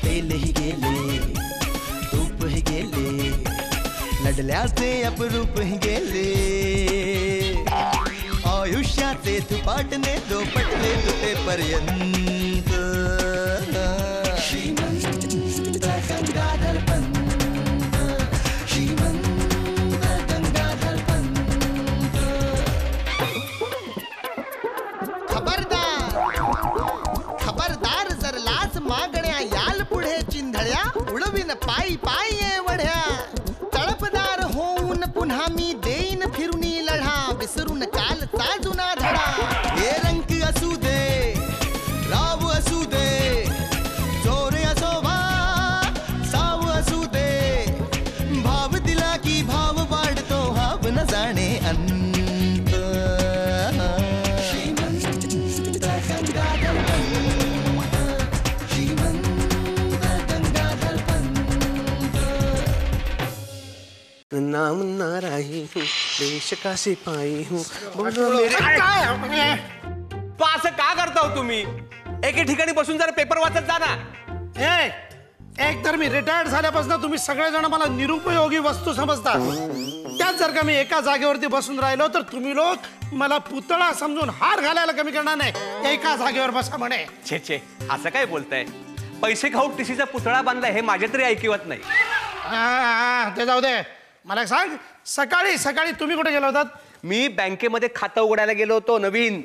तेलही गेले तूपही गेले लढल्याचे अपरूपही गेले आयुष्याचे थुपाटणे दोपटले तुटेपर्यंत श्रीमंत गंगाधर पंत श्रीमंत गंगाधर पंत खबरदार जर लाच मागण्या याल पुढे चिंधळ्या उडवीन पायी पायी वढ्या तळपदार होऊन पुन्हा मी देईन फिरुनी लढा विसरून कालचा जुना धडा हे रंक असू दे राव असू दे चोरे असो वा साव असू दे भाव दिला की भाव वाढतो हाव न जाणे अंत श्रीमंत गंगाधर पंत श्रीमंत गंगाधर पंत नाम नाराही हूँ देश का सिपाही हूँ तो असं का करता हो तुम्ही एके ठिकाणी बसून जरा पेपर वाचत जा ना. एक तर मी रिटायर्ड झाल्यापासून तुम्ही सगळेजण मला निरुपयोगी वस्तू समजता. त्यात जर का मी एका जागेवरती बसून राहिलो तर तुम्ही लोक मला पुतळा समजून हार घालायला कमी करणार नाही. एका जागेवर बसा म्हणे. छे छे असं काय बोलताय. पैसे खाऊ टिशीचा पुतळा बांधलाय हे माझ्या तरी ऐकिवत नाही. ते जाऊ दे. मला एक सांग, सकाळी सकाळी तुम्ही कुठे गेला होतात? मी बँकेमध्ये खातं उघडायला गेलो होतो नवीन.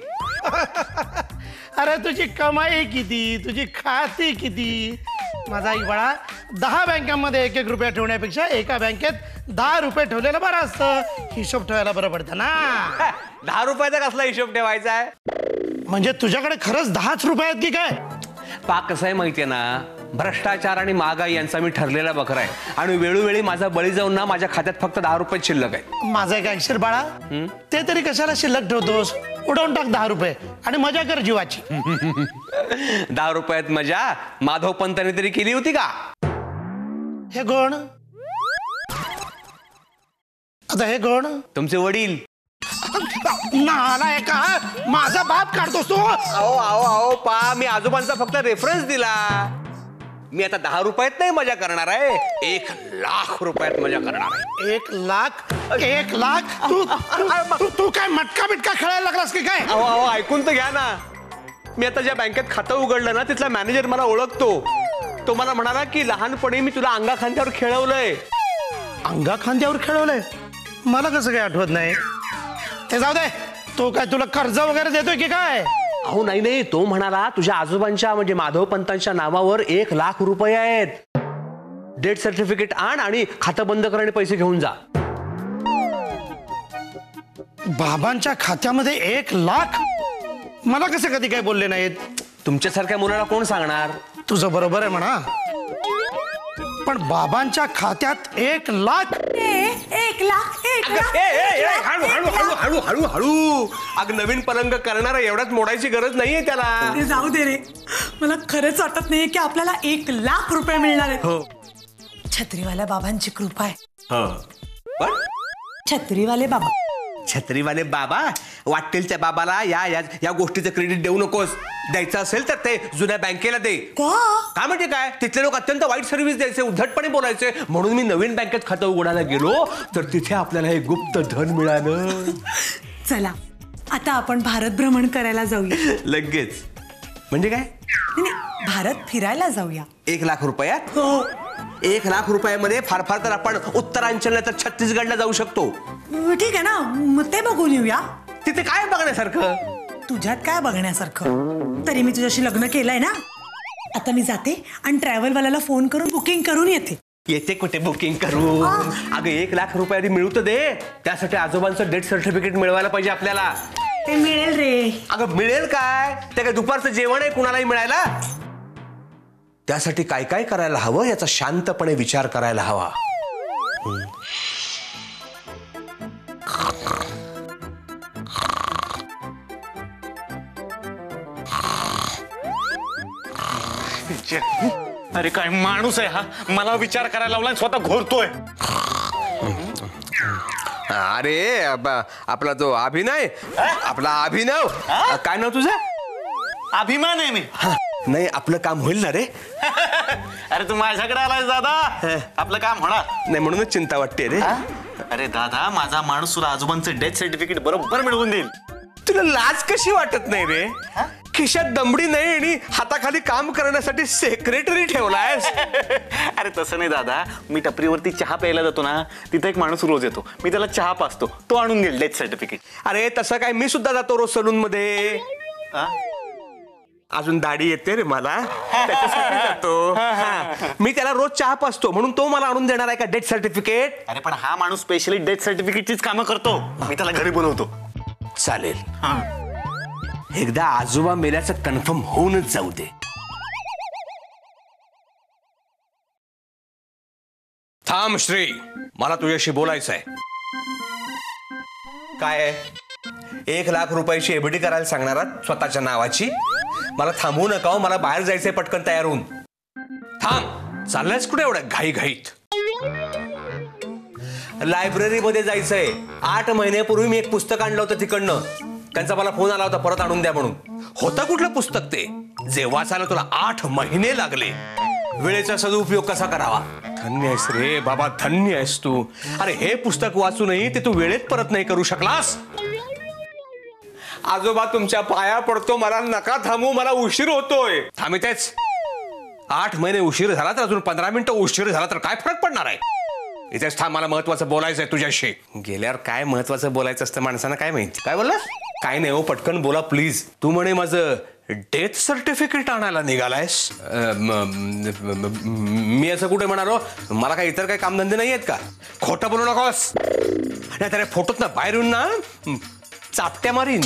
अरे तुझी कमाई किती, तुझी खाती किती. माझा आई बाळा 10 बँकांमध्ये 1-1 रुपया ठेवण्यापेक्षा एका बँकेत 10 रुपये ठेवलेलं बरं असतं. हिशोब ठेवायला बरं पडतं ना. 10 रुपयाचा कसला हिशोब ठेवायचा आहे. म्हणजे तुझ्याकडे खरंच 10च रुपये आहेत की काय? पाक कसं आहे माहितीये ना, भ्रष्टाचार आणि महागाई यांचा मी ठरलेला बकरा आहे आणि वेळोवेळी माझा बळी जाऊन ना माझ्या खात्यात फक्त 10 रुपये शिल्लक आहे. माझं एक ऐकशील बाळा, ते तरी कशाला शिल्लक ठेवतोस? उडवून टाक 10 रुपये आणि मजा कर जीवाची. 10 रुपयात मजा माधव पंतांनी तरी केली होती का? हे कोण? आता हे कोण? तुमचे वडील. नाला एका माझा बाप काढतोस तू? आओ आओ आओ पा, मी आजोबांचा फक्त रेफरन्स दिला. मी आता 10 रुपयात नाही मजा करणार आहे, 1 लाख रुपयात मजा करणार आहे. 1 लाख? 1 लाख? तू काय मटका बिटका खेळायला लागलास की काय? अहो अहो ऐकून तर घ्या ना. मी आता ज्या बँकेत खातं उघडलं ना तिथला मॅनेजर मला ओळखतो. तो मला म्हणाला की लहानपणी मी तुला अंगा खांद्यावर खेळवलंय. अंगा खांद्यावर खेळवलंय? मला कसं काय आठवत नाही. ते जाऊ दे. तो काय तुला कर्ज वगैरे देतोय की काय? अहो नाही नाही, तो म्हणाला तुझ्या आजोबांच्या म्हणजे माधव पंतांच्या नावावर 1 लाख रुपये आहेत. डेट सर्टिफिकेट आण आणि खातं बंद कर आणि पैसे घेऊन जा. बाबांच्या खात्यामध्ये 1 लाख? मला कसं कधी काय बोलले नाहीत? तुमच्यासारख्या मुलाला कोण सांगणार? तुझं बरोबर आहे म्हणा, पण बाबांच्या खात्यात 1 लाख? 1 लाख? हळू हळू हळू हळू हळू हळू. अग नवीन पलंग करणारा एवढ्याच मोडायची गरज नाहीये त्याला. जाऊ दे रे, मला खरंच वाटत नाही की आपल्याला 1 लाख रुपये मिळणार आहेत. छत्रीवाल्या बाबांची कृपा आहे. पण छत्रीवाले बाबा. छत्रीवाले बाबा वाटतील त्या बाबाला या गोष्टीचं क्रेडिट देऊ नकोस. द्यायचं असेल तर ते जुन्या बँकेला दे. का म्हणजे काय, तिथले लोक अत्यंत वाईट सर्व्हिस द्यायचे, उद्धटपणे बोलायचे. म्हणून मी नवीन बँकेत खातं उघडायला गेलो तर तिथे आपल्याला हे गुप्त धन मिळालं. चला आता आपण भारत भ्रमण करायला जाऊया. लगेच? म्हणजे काय? नाही, भारत फिरायला जाऊया. 1 लाख रुपयात? हो. 1 लाख रुपयामध्ये फार फार तर आपण उत्तरांचलला तर छत्तीसगडला जाऊ शकतो. ठीक आहे ना, मग ते बघून येऊया. तिथे काय बघण्यासारखं? तुझ्यात काय बघण्यासारखं? तरी मी तुझ्याशी लग्न केलंय ना. आता मी जाते आणि ट्रॅव्हलवाल्याला फोन करून बुकिंग करून येते. येते कुठे बुकिंग करू? अगं 1 लाख रुपये आधी मिळू तर दे. त्यासाठी आजोबांचं डेट सर्टिफिकेट मिळवायला पाहिजे आपल्याला. ते मिळेल रे. अगं मिळेल काय? ते काय दुपारचं जेवण आहे कुणालाही मिळायला? त्यासाठी काय काय करायला हवं याचा शांतपणे विचार करायला हवा. अरे काय माणूस आहे हा, मला विचार करायला लावला स्वतः घोरतोय. अरे आपला तो अभिनय, आपला अभिनव, काय नाव तुझं? अभिमान आहे मी. नाही आपलं काम होईल ना रे. अरे तू माझ्याकडे आलाय दादा, आपलं काम होणार नाही म्हणूनच चिंता वाटते रे. अरे दादा, माझा माणूस तुला आजोबांचं डेथ सर्टिफिकेट बरोबर मिळवून देईल. तुला लाज कशी वाटत नाही रे? खिशात दमडी नाही आणि हाताखाली काम करण्यासाठी सेक्रेटरी ठेवलायस. अरे तसं नाही दादा, मी टपरीवरती चहा प्यायला जातो ना, तिथे एक माणूस रोज येतो, मी त्याला चहा पाजतो, तो आणून देईल डेथ सर्टिफिकेट. अरे तसं काय, मी सुद्धा जातो रोज सलून मध्ये. अजून दाढी येते रे मला, त्याच्यासाठी जातो. मी त्याला रोज चहा पाजतो म्हणून तो मला आणून देणार आहे का डेथ सर्टिफिकेट? अरे पण हा माणूस स्पेशली डेथ सर्टिफिकेटचीच कामं करतो, मी त्याला घरी बोलवतो. चालेल, एकदा आजोबा मेल्याचं कन्फर्म होऊनच जाऊ दे. थांब श्री, मला तुझ्याशी बोलायचं आहे. काय 1,00,000 रुपयाची एफडी करायला सांगणार आहात स्वतःच्या नावाची? मला थांबवू नका, मला बाहेर जायचंय पटकन तयार होऊन. थांब, चाललंयस कुठे एवढ्या घाई घाईत? लायब्ररीमध्ये जायचंय. 8 महिन्यापूर्वी मी एक पुस्तक आणलं होतं तिकडनं, त्यांचा मला फोन आला होता परत आणून द्या म्हणून. होतं कुठलं पुस्तक ते, जे वाचायला तुला 8 महिने लागले. वेळेचा सदुपयोग कसा करावा. धन्य आहेस रे बाबा, धन्य आहेस तू. अरे हे पुस्तक वाचूनही ते तू वेळेत परत नाही करू शकलास. आजोबा तुमच्या पाया पडतो, मला नका थांबू, मला उशीर होतोय. थांबतेच. 8 महिने उशीर झाला तर अजून 15 मिनिटं उशीर झाला तर काय फरक पडणार आहे? इथेच थांब, मला महत्वाचं बोलायचंय तुझ्याशी. गेल्यावर काय महत्वाचं बोलायचं असतं माणसानं काय माहिती. काय बोलला? काय नाही हो, पटकन बोला प्लीज. तू म्हणे माझं डेथ सर्टिफिकेट आणायला निघालायस? मी असं कुठे म्हणालो? मला काय इतर काही कामधंदे नाही आहेत का? खोटं बोलू नकोस. नाही तर फोटोत ना बाहेर येऊन ना चापट्या मारीन.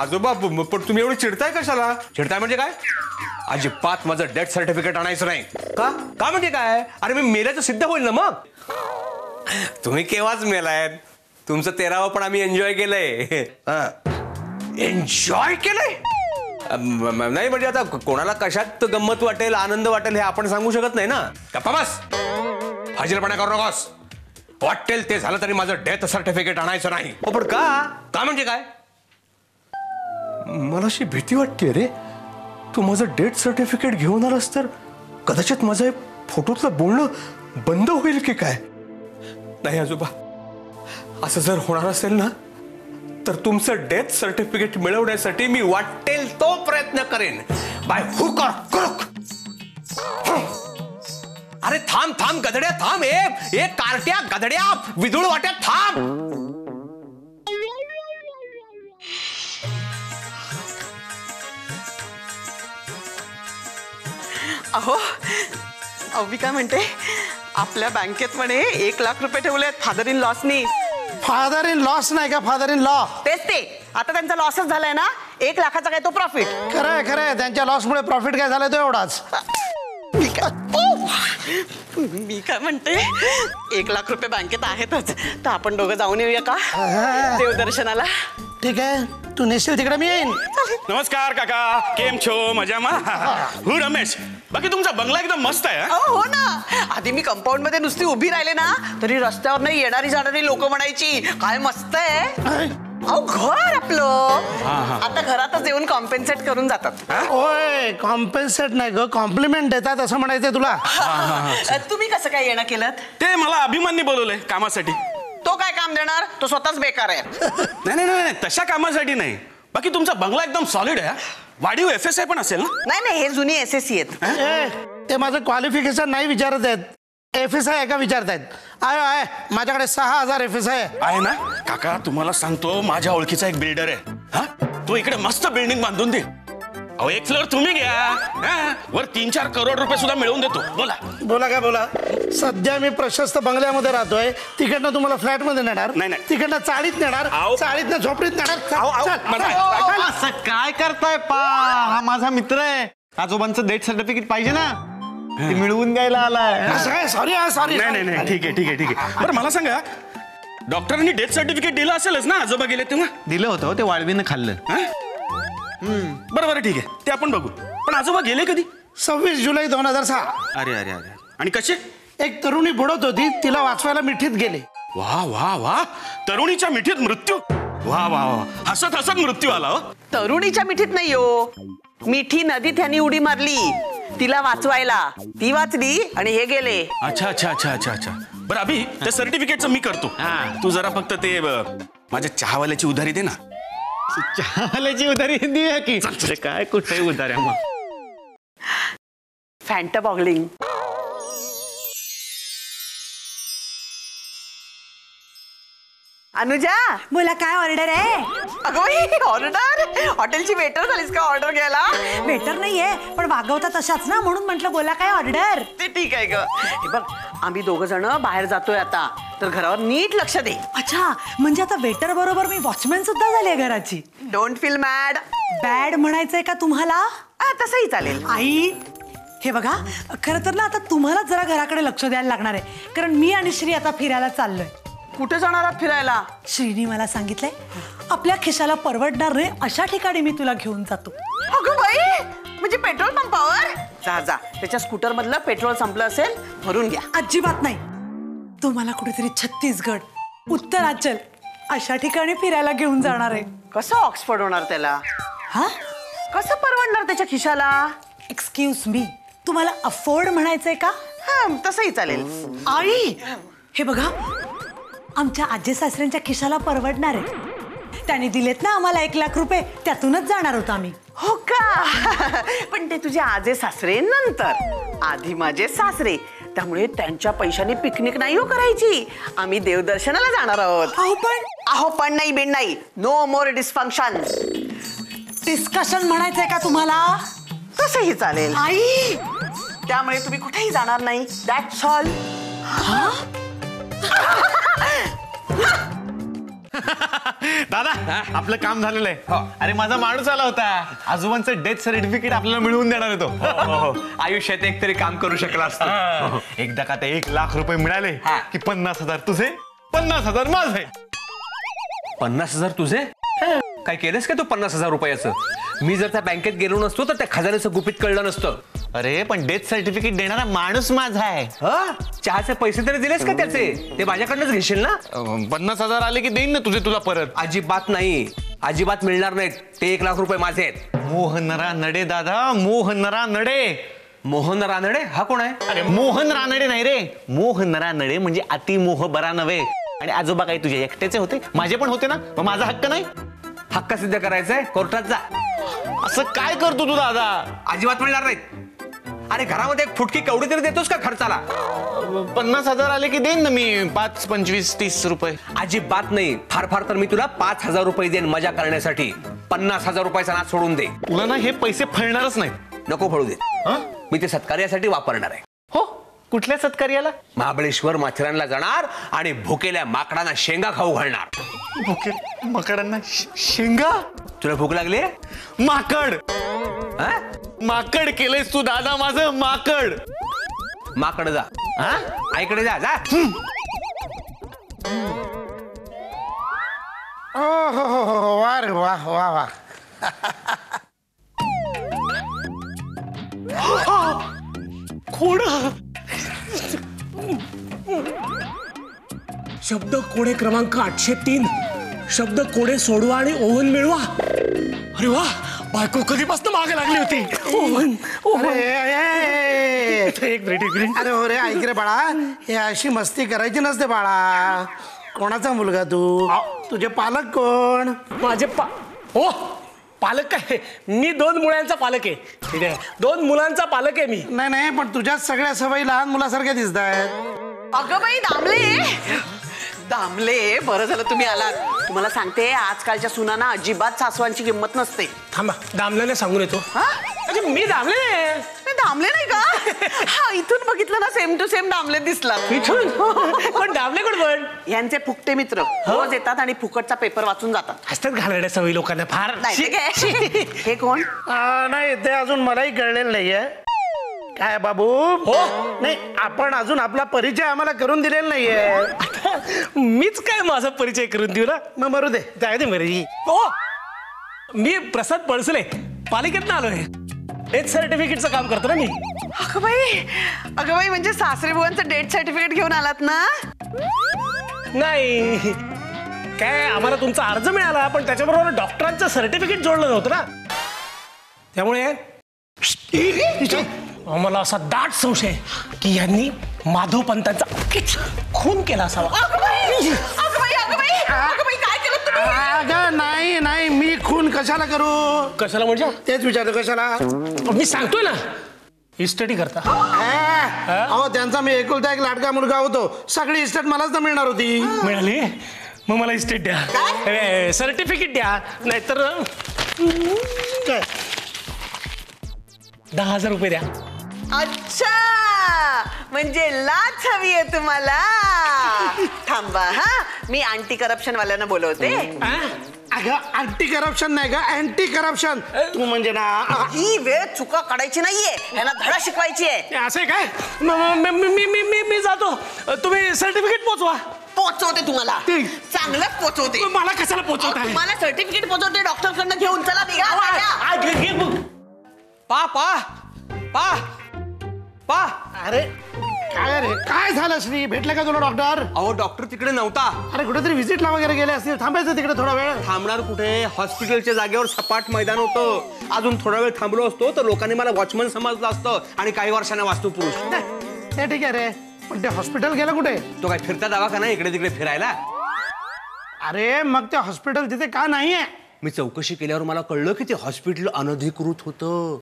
आजोबा पण तुम्ही एवढं चिडताय कशाला? चिडताय म्हणजे काय? अजिबात माझं डेथ सर्टिफिकेट आणायचं नाही. का का म्हणजे काय? अरे मी मेल्याचं सिद्ध होईल ना मग. तुम्ही केव्हाच मेलायत. तुमचं 13वं पण आम्ही एन्जॉय केलंय. एन्जॉय केलंय? नाही म्हणजे आता कोणाला कशात गंमत वाटेल, आनंद वाटेल हे आपण सांगू शकत नाही ना. गप्पा बस, फाजीलपणा करू नकोस. वाटेल ते झालं तरी माझं डेथ सर्टिफिकेट आणायचं नाही. पण का का म्हणजे काय? मला अशी भीती वाटते रे, तू माझं डेथ सर्टिफिकेट घेऊन आलास तर कदाचित माझं हे फोटोतलं बोलणं बंद होईल की काय. नाही आजोबा, असं जर होणार असेल ना तर तुमचं डेथ सर्टिफिकेट मिळवण्यासाठी मी वाटेल तो प्रयत्न करेन. बाय हुक और क्रुक. अरे थांब थांब गधड्या, थांब. ए कार्ट्या गधड्या, विदुळ वाट्या, थांब. अहो मी काय म्हणते, आपल्या बँकेत म्हणे 1,00,000 रुपये ठेवलेत फादर इन लॉसनी. फादर इन लॉस नाही का, फादर इन लॉ. तेच ते, आता त्यांचा लॉसच झालाय ना. 1,00,000चा काय तो प्रॉफिट. खरंय खरंय, त्यांच्या लॉसमुळे प्रॉफिट काय झालं तो एवढाच. मी काय म्हणते, 1,00,000 रुपये बँकेत आहेतच, तर आपण दोघं जाऊन येऊया का देवदर्शनाला? ठीक आहे, तू नेशील तिकडे, मी येईन. नमस्कार काका, केम छो? मजा मा? हु रमेश, बाकी तुमचा बंगला एकदम मस्त आहे. हो ना. आधी मी कंपाऊंड मध्ये नुसती उभी राहिले ना तरी रस्त्यावर नाही येणारी जाणारी लोक म्हणायची काय मस्त आहे. अहो घर आपलं. आता घरातच येऊन कॉम्पेन्सेट करून जातात. ओय, कॉम्पेन्सेट नाही ग, कॉम्प्लिमेंट देतात असं म्हणायचंय तुला. तुम्ही कसं काय येणं केलं? ते मला अभिमाननी बोलवलंय कामासाठी. तो काय काम देणार, तो स्वतःच बेकार आहे. नाही नाही नाही, तशा कामासाठी नाही. बाकी तुमचा बंगला एकदम सॉलिड आहे. वाढीव FSI पण असेल ना? नाही नाही, हे जुनी SSC आहेत. ते माझं क्वालिफिकेशन नाही विचारत आहेत, FSI आहे का विचारतायत. आहे माझ्याकडे 6,000 FSI आहे ना. काका तुम्हाला सांगतो, माझ्या ओळखीचा एक बिल्डर आहे. हा, तो इकडे मस्त बिल्डिंग बांधून दे. अहो 1 फ्लोअर तुम्ही घ्या, वर 3-4 करोड रुपये सुद्धा मिळवून देतो. बोला बोला काय बोला. सध्या मी प्रशस्त बंगल्यामध्ये राहतोय, तिकडनं तुम्हाला फ्लॅट मध्ये नेणार. नाही, नाही. तिकडनं चाळीत नेणार, चाळीतनं झोपडीत नेणार. असं काय करताय पा? हा माझा मित्र आहे, आजोबांचं डेथ सर्टिफिकेट पाहिजे ना, ते मिळवून द्यायला आलाय. Sorry sorry. नाही नाही, ठीक आहे ठीक आहे ठीक आहे. बरं मला सांगा, डॉक्टरांनी डेथ सर्टिफिकेट दिलं असेलच ना आजोबा गेले तेव्हा? दिलं होतं, ते वाळवीनं खाल्लं. बरं बरं ठीक आहे, ते आपण बघू. पण आजोबा गेले कधी? 26 जुलै 2006. अरे अरे अरे. आणि कसे? एक तरुणी बुडत होती, तिला वाचवायला मिठीत गेले. वा वा वा, तरुणीच्या मिठीत मृत्यू. वा वा वा, हसत हसत मृत्यू आला. हो तरुणीच्या मिठीत नाही हो, मिठी नदीत ह्यांनी उडी मारली तिला वाचवायला, ती वाचली आणि हे गेले. अच्छा अच्छा अच्छा अच्छा अच्छा. बरं अभि, त्या सर्टिफिकेटचं मी करतो. तू जरा फक्त ते माझ्या चहावाल्याची उधारी दे ना. चहावाल्याची उधारी देऊया की. काय कुठे उधाऱ्या मग. Fanta boggling. अनुजा, बोला, काय ऑर्डर आहे? अगं ऑर्डर? हॉटेलची वेटर झालीस का ऑर्डर घ्यायला? वेटर नाहीये, पण वागवता तशाच ना, म्हणून म्हटलं बोला काय ऑर्डर. ते ठीक आहे ग. हे बघ, आम्ही दोघ जण बाहेर जातोय आता, तर घरावर नीट लक्ष दे. अच्छा, म्हणजे आता वेटर बरोबर मी वॉचमॅन सुद्धा झाली आहे घराची. Don't feel mad. बॅड म्हणायचंय का तुम्हाला? तसंही चालेल. आई, हे बघा, खरं तर ना आता तुम्हालाच जरा घराकडे लक्ष द्यायला लागणार आहे, कारण मी आणि श्री आता फिरायला चाललोय. कुठे जाणार आहात फिरायला? श्रीनी मला सांगितलंय आपल्या खिशाला परवडणार नाही अशा ठिकाणी मी तुला घेऊन जातो. अगं बाई, म्हणजे पेट्रोल पंपावर? जा जा, त्याच्या स्कूटर मधलं पेट्रोल संपलं असेल, भरून घ्या. अजिबात नाही, तुम्हाला कुठेतरी छत्तीसगड, उत्तरांचल अशा ठिकाणी फिरायला घेऊन जाणार आहे. कसं ऑक्सफर्ड होणार त्याला? हा, कसं परवडणार त्याच्या खिशाला? एक्सक्यूज मी, तुम्हाला अफोर्ड म्हणायचंय का? तसंही चालेल. आई, हे बघा, आमच्या आजी सासऱ्यांच्या खिशाला परवडणार आहे. त्यांनी दिलेत ना आम्हाला 1 लाख रुपये, त्यातूनच जाणार होतो आम्ही. हो का? पण ते तुझे आजे सासरे नंतर, आधी माझे सासरे, त्यामुळे त्यांच्या पैशाने पिकनिक नाही हो करायची. आम्ही देवदर्शनाला जाणार आहोत. अहो पण नाही बिन नाही, नो मोर डिस्फंक्शन. डिस्कशन म्हणायचंय का तुम्हाला? तसंही चालेल. आई, त्यामुळे तुम्ही कुठेही जाणार नाही. That's all. दादा, आपलं काम झालेलं आहे. अरे माझा माणूस आला होता, आजोबांचं डेथ सर्टिफिकेट आपल्याला मिळवून देणार होतो. आयुष्यात एक तरी काम करू शकला असतो. एकदा का ते 1 लाख रुपये मिळाले की 50,000 तुझे, 50,000 माझे. 50,000 तुझे? काय केलंस का तू 50,000 रुपयाचं? मी जर त्या बँकेत गेलो नसतो तर त्या खजान्याचं गुपित कळलं नसतं. अरे पण डेथ सर्टिफिकेट देणारा माणूस माझा आहे. चहाचे पैसे तरी दिलेस का त्याचे? ते माझ्याकडनंच घेशील ना? 50,000 आले की देईन ना तुझे तुला परत. अजिबात नाही, अजिबात मिळणार नाहीत. ते 1 लाख रुपये माझे आहेत. मोहन रानडे दादा, मोहन रानडे. मोहन रानडे हा कोण आहे? अरे मोहन रानडे नाही रे, मोहन रानडे म्हणजे अतिमोह बरा नव्हे. आणि आजोबा काही तुझे एकट्याचे होते, माझे पण होते ना, मग माझा हक्क नाही? हक्क सिद्ध करायचंय, कोर्टात जा. असं काय करतो तू दादा? अजिबात मिळणार नाहीत. अरे घरामध्ये एक फुटकी कवडी तरी देतोस का खर्चाला? 50,000 आले की देईन ना मी 5, 25, 30 रुपये. अजिबात नाही. फार फार तर मी तुला 5,000 रुपये देईन मजा करण्यासाठी. 50,000 रुपयाचा नाच सोडून दे. तुला ना हे पैसे फळणारच नाही. नको फळू दे. मी ते सत्कार्यासाठी वापरणार आहे. हो, कुठल्या सत्कार्याला? महाबळेश्वर माथेरानला जाणार आणि भुकेल्या माकडांना शेंगा खाऊ घालणार. माकडांना शेंगा? तुला भूक लागली? माकड. माकड केलंयस तू दादा, माझं माकड. माकड जा. आईकडे जा जा. वा रे वा वा वा. शब्द कोडे क्रमांक 803. शब्द कोडे सोडवा आणि ओव्हन मिळवा. अरे वा, बायको कधीपासून मागे लागली होती. Oven oven. एक मिनिट. अरे हो रे, ऐक रे बाळा, हे अशी मस्ती करायची नसते बाळा. कोणाचा मुलगा तू? तुझे पालक कोण? माझे ओ पालक काय? मी 2 मुलांचा पालक आहे. ठीक आहे, 2 मुलांचा पालक आहे मी. नाही नाही, पण तुझ्याच सगळ्या सवयी लहान मुलासारख्या दिसत आहेत. अगं बाई दामले, दामले, बरं झालं तुम्ही आलात. तुम्हाला सांगते, आजकालच्या सुनांना अजिबात सासवांची किंमत नसते. थांबा, दामल्याने सांगून येतो. अरे मी दामले. दामले नाही का? हा, इथून बघितलं ना, सेम टू सेम दामले दिसला. इथून? पण दामले कोण? पण यांचे फुकटे मित्र रोज येतात आणि फुकटचा पेपर वाचून जातात. हसतात घालणाऱ्या सवयी लोकांना फार. हे कोण? नाही, ते अजून मलाही कळलेलं नाहीये. काय बाबू? हो, नाही, आपण अजून आपला परिचय आम्हाला करून दिलेला नाहीये. मीच काय माझा परिचय करून देऊ ना? मग मरू दे, जाय दे मरी. हो, मी प्रसाद पळसले, पालिकेतनं आलोय. डेथ सर्टिफिकेटचं काम करतो ना मी. अगं बाई, म्हणजे सासरे बुवांचं डेथ सर्टिफिकेट घेऊन आलात ना? नाही, काय आम्हाला तुमचा अर्ज मिळाला, पण त्याच्याबरोबर डॉक्टरांचं सर्टिफिकेट जोडलं नव्हतं ना, त्यामुळे आम्हाला असा दाट संशय की यांनी माधव पंतांचा खून केला असावा. अगं नाही नाही, मी खून कशाला करू? कशाला म्हणजे? तेच विचारतो, कशाला? मी सांगतोय ना, इस्टेटी करता. अहो त्यांचा मी एकुलता एक लाडका मुलगा होतो, सगळी इस्टेट मलाच तर मिळणार होती. मिळाली? मग मला इस्टेट द्या, सर्टिफिकेट द्या, नाहीतर काय 10,000 रुपये द्या. अच्छा, म्हणजे लाच हवी आहे तुम्हाला? थांबा हा, मी अँटी करप्शन वाल्यांना बोलवते. अगं अँटी करप्शन नाही ग, अँटी करप्शन. तू म्हणजे ना ही वेळ चुका काढायची नाहीये, ह्याला धडा शिकवायची आहे. असं काय? मी जातो, तुम्ही सर्टिफिकेट पोचवा. पोचवते तुम्हाला, चांगलंच पोचवते. मला कशाला पोचवताय? तुम्हाला सर्टिफिकेट पोचवते, डॉक्टर कडनं घेऊन चला. निघा. पा पा पा पा. अरे काय रे, काय झालं श्री? भेटले का तुला डॉक्टर? अहो डॉक्टर तिकडे नव्हता. अरे कुठेतरी व्हिजिटला वगैरे गेले असतील, थांबायचं तिकडे थोडा वेळ. थांबणार कुठे? हॉस्पिटलच्या जागेवर सपाट मैदान होतं. अजून थोडा वेळ थांबलो असतो तर लोकांनी मला वॉचमन समजलं असतं आणि काही वर्षांना वास्तुपुरुष. ते ठीक आहे रे, पण ते हॉस्पिटल गेलं कुठे? तो काय फिरता दवाखाना इकडे तिकडे फिरायला? अरे मग ते हॉस्पिटल तिथे का नाहीये? मी चौकशी केल्यावर मला कळलं की ते हॉस्पिटल अनधिकृत होतं.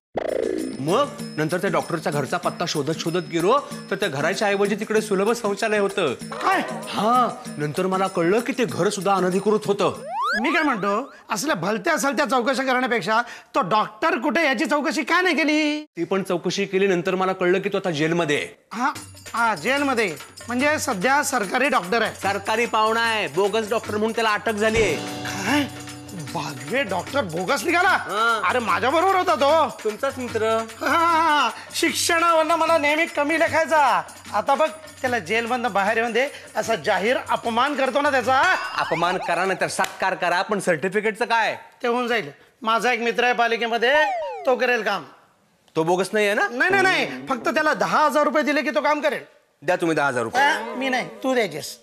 मग नंतर त्या डॉक्टरचा घरचा पत्ता शोधत शोधत गेलो तर त्या घराच्या ऐवजी तिकडे सुलभ शौचालय होतं. काय? हा, नंतर मला कळलं की ते घर सुद्धा अनधिकृत होतं. मी काय म्हणतो, असल्या भलत्या सलत्या चौकशा करण्यापेक्षा तो डॉक्टर कुठे याची चौकशी का नाही केली? ती पण चौकशी केली, नंतर मला कळलं की तो आता जेलमध्ये आहे. हा हा, जेलमध्ये. म्हणजे सध्या सरकारी डॉक्टर आहे. सरकारी पाहुणा आहे, बोगस डॉक्टर म्हणून त्याला अटक झाली आहे. काय? बागवे डॉक्टर बोगस निघाला? अरे माझ्या बरोबर होता तो, तुमचाच मित्र. हा, शिक्षणावरनं मला नेहमी कमी लेखायचा. आता बघ त्याला जेलमधनं बाहेर येऊन दे, असा जाहीर अपमान करतो ना त्याचा. अपमान करा नाही तर सत्कार करा, पण सर्टिफिकेटचं काय? ते होऊन जाईल. माझा एक मित्र आहे पालिकेमध्ये, तो करेल काम. तो बोगस नाही आहे ना? नाही नाही नाही, फक्त त्याला 10,000 रुपये दिले की तो काम करेल. द्या तुम्ही 10,000 रुपये. मी नाही, तू द्यायचेस.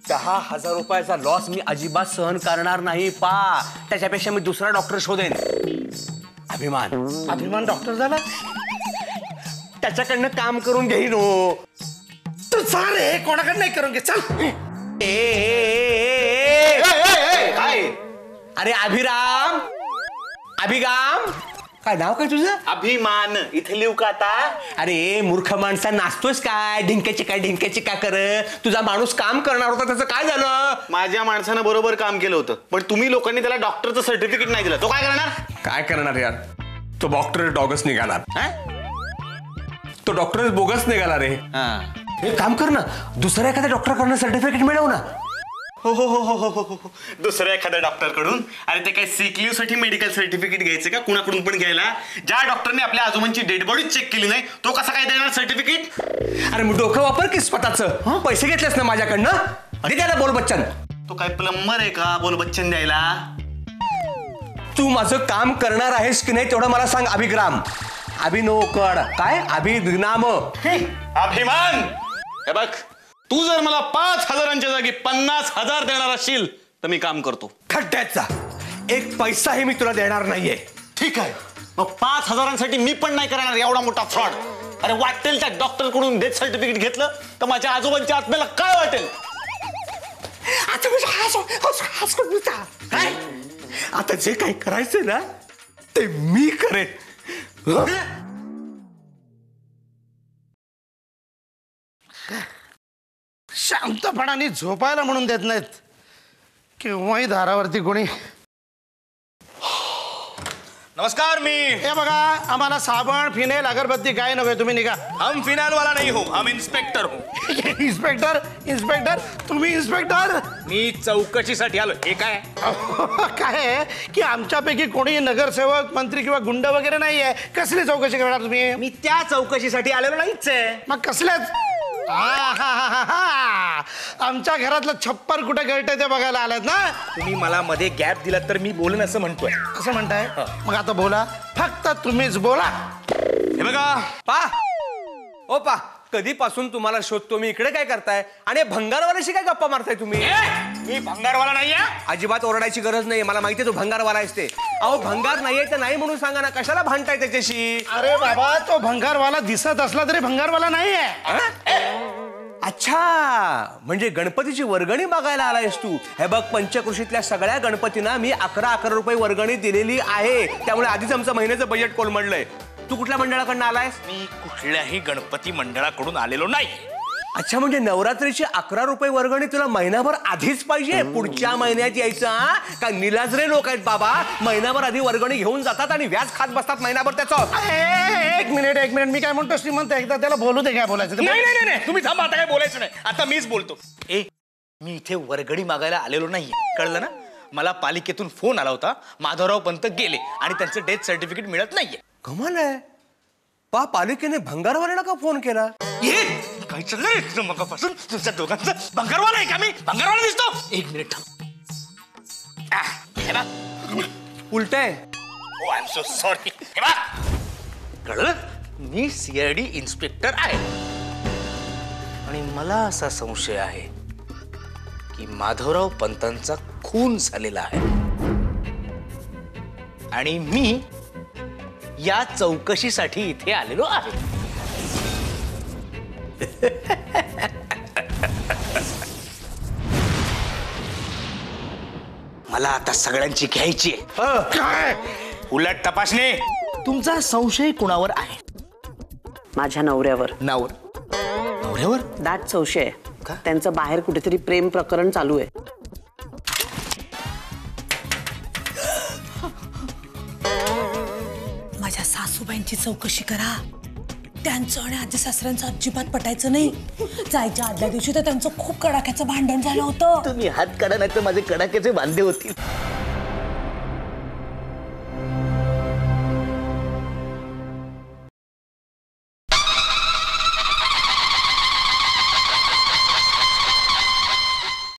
10,000 रुपयाचा लॉस मी अजिबात सहन करणार नाही पा. त्याच्यापेक्षा मी दुसरा डॉक्टर शोधेन. अभिमान. अभिमान डॉक्टर झाला? त्याच्याकडनं काम करून घेईन हो. तू चाल रे, कोणाकडे नाही करून घे, चल. काय? अरे अभिराम, अभिगाम, काय नाव काय तुझं? अभिमान. इथे लिहू का आता? अरे मूर्ख माणसा, नाचतोस काय? ढिंक्याची काय कर. तुझा माणूस काम करणार होता, त्याचं काय झालं? माझ्या माणसानं बरोबर काम केलं होतं, पण तुम्ही लोकांनी त्याला डॉक्टरचं सर्टिफिकेट नाही दिलं. तो काय करणार? काय करणार यार? तो डॉक्टर डॉगस निघाला. तो डॉक्टर बोगस निघाला रे. एक काम कर ना, दुसऱ्या एखाद्या डॉक्टरकडनं सर्टिफिकेट मिळव ना. हो हो हो हो हो हो, दुसऱ्या एखाद्या डॉक्टर कडून. अरे ते काय सिक लीव्ह साठी मेडिकल सर्टिफिकेट घ्यायचं का? कुणाकडून पण घ्यायला? ज्या डॉक्टरने आपल्या आजोबांची डेड बॉडी चेक केली नाही, तो कसा काय देणार सर्टिफिकेट? अरे मग डोकं वापर की स्वतःचं. पैसे घेतलेस ना माझ्याकडनं, अरे त्याला बोल बच्चन. तो काय प्लंबर आहे का बोल बच्चन द्यायला? तू माझं काम करणार आहेस की नाही तेवढं मला सांग अभिग्राम. अभिनोकड काय? अभिनाम. अभिमान. हे बघ, तू जर मला 5,000च्या जागी 50,000 देणार असशील तर मी काम करतो. खड्ड्याचा एक पैसाही मी तुला देणार नाहीये. ठीक आहे, मग 5,000साठी मी पण नाही करणार एवढा मोठा फ्रॉड. अरे वाटेल त्या डॉक्टर कडून डेथ सर्टिफिकेट घेतलं तर माझ्या आजोबांच्या आत्म्याला काय वाटेल? काय? आता जे काही करायचं ना ते मी करेन. शांतपणाने झोपायला म्हणून देत नाहीत, केव्हाही दारावरती कोणी. नमस्कार, मी हे बघा, आम्हाला साबण फिनेल अगरबत्ती काय नव्हे, तुम्ही निघा. हम फिनाल वाला नहीं हूँ, हम इंस्पेक्टर हूँ. इन्स्पेक्टर? इन्स्पेक्टर? तुम्ही इन्स्पेक्टर? मी चौकशीसाठी आलो. हे काय? काय आहे की आमच्यापैकी कोणी नगरसेवक, मंत्री किंवा गुंड वगैरे नाहीये. कसली चौकशी करणार तुम्ही? मी त्या चौकशीसाठी आलेलो नाहीच आहे. मग कसल्याच? आमच्या घरातलं छप्पर कुठे गळतंय ते बघायला आलात ना? तुम्ही मला मध्ये गॅप दिला तर मी बोलन असं म्हणतोय. असं म्हणताय? मग आता बोला, फक्त तुम्हीच बोला. हे बघा पा ओ पा, कधीपासून तुम्हाला शोधतो मी, इकडे काय करताय? आणि भंगारवाल्याशी काय गप्पा मारताय तुम्ही? मी भंगारवाला नाहीये. अजिबात ओरडायची गरज नाहीये, मला माहितीये तो भंगारवाला असते. अहो भंगार नाहीये तर नाही म्हणून सांगा ना, कशाला भांडताय त्याच्याशी? अरे बाबा, तो भंगारवाला दिसत असला तरी भंगारवाला नाहीये. अच्छा, म्हणजे गणपतीची वर्गणी बघायला आलायस तू? हे बघ, पंचकृषीतल्या सगळ्या गणपतींना मी 11 रुपये वर्गणी दिलेली आहे, त्यामुळे आधीच आमचं महिन्याचं बजेट कोलमडलंय. तू कुठल्या मंडळाकडनं आलायस? मी कुठल्याही गणपती मंडळाकडून आलेलो नाही. अच्छा, म्हणजे नवरात्रीची 11 रुपये वर्गणी तुला महिनाभर आधीच पाहिजे? पुढच्या महिन्यात यायचं हा? का निलाजरे लोक आहेत बाबा, महिनाभर आधी वर्गणी घेऊन जातात आणि व्याज खात बसतात महिनाभर त्याचं. एक मिनिट, मी काय म्हणतो श्रीमंत, एकदा त्याला बोलू दे. काय बोलायचं नाही नाही नाही, तुम्ही थांबा, आता काय बोलायचं नाही, आता मीच बोलतो. मी इथे वर्गणी मागायला आलेलो नाहीये, कळलं ना? मला पालिकेतून फोन आला होता, माधवराव पंत गेले आणि त्यांचं डेथ सर्टिफिकेट मिळत नाहीये. कमाल आहे. पालिकेने भंगारवाल्याला का फोन केला? काय चाललंय मगापासून तुमच्या दोघांचं? भंगारवाला आहे का मी? भंगारवाला दिसतो? एक मिनिट थांब. उलटय. ओ आय एम सो सॉरी. कळलं, मी CID इन्स्पेक्टर आहे आणि मला असा संशय आहे की माधवराव पंतांचा खून झालेला आहे आणि मी या चौकशीसाठी इथे आलेलो आहे. मला आता सगळ्यांची घ्यायची आहे. काय? उलट तपासणी. तुमचा संशय कुणावर आहे? माझ्या नवऱ्यावर. नवऱ्यावर? दाट संशय आहे. त्यांचं बाहेर कुठेतरी प्रेम प्रकरण चालू आहे. माझ्या सासूबाईंची चौकशी करा. त्यांचं आणि आजी सासऱ्यांचं अजिबात पटायचं नाही. जायच्या आदल्या दिवशी तर त्यांचं खूप कडाक्याचं भांडण झालं होतं. तुम्ही हात काढा, नाही तर माझे कडाक्याचे बांधे होतील.